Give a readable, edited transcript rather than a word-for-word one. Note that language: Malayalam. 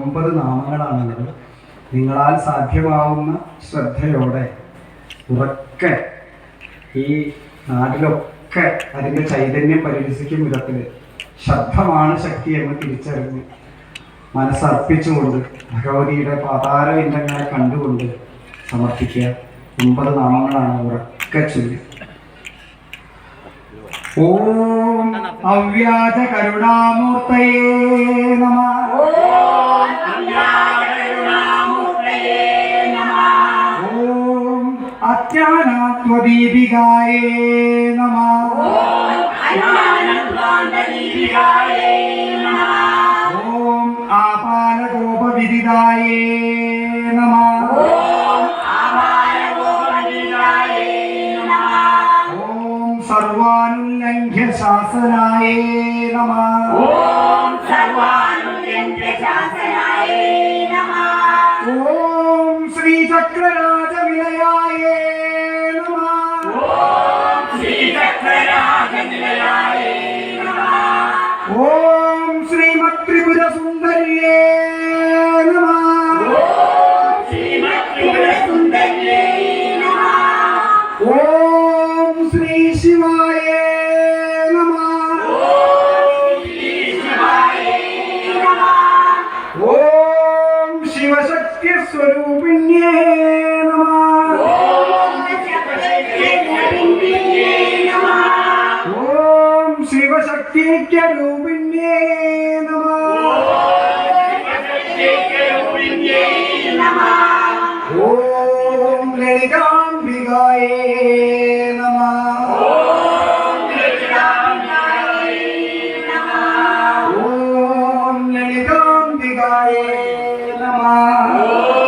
9 നാമങ്ങളാണുള്ളത്. നിങ്ങളാൽ സാധ്യമാവുന്ന ശ്രദ്ധയോടെ ഉറക്കെ ഈ നാട്ടിലൊക്കെ അതിൻ്റെ ചൈതന്യം പരിരസിക്കും വിധത്തിൽ ശബ്ദമാണ് ശക്തി എന്ന് തിരിച്ചറിഞ്ഞ് മനസ്സർപ്പിച്ചുകൊണ്ട് ഭഗവതിയുടെ പാതാരവിന്ദങ്ങളെ കണ്ടുകൊണ്ട് സമർപ്പിക്കുക. 9 നാമങ്ങളാണ് ഉറക്കെ ചൊല്ലി. ഓം അവ്യാജ കരുണാമൂർത്തയേ നമഃ. ഓം അജ്ഞാനാത്മദീപികായേ നമഃ. ഓം ആപാലകോപവിദിതായേ നമഃ. ഓം സർവാനുല്ലംഘ്യ ശാസനായേ നമഃ. ഓം ശ്രീചക്രരാജനിലയായേ നമഃ. ഓം ശ്രീമത്രിപുരസുന്ദര്യേ നമഃ. ഓം ശ്രീ ശിവായേ നമഃ. ഓം ശിവശക്തി സ്വരൂപിണ്യേ നമഃ. ഓം ശിവശക്തിൈക്യരൂപിണ്യേ നമഃ. ഓം ലളിതാംബികായേ നമഃ. ഓം ലളിതാംബികായേ നമഃ.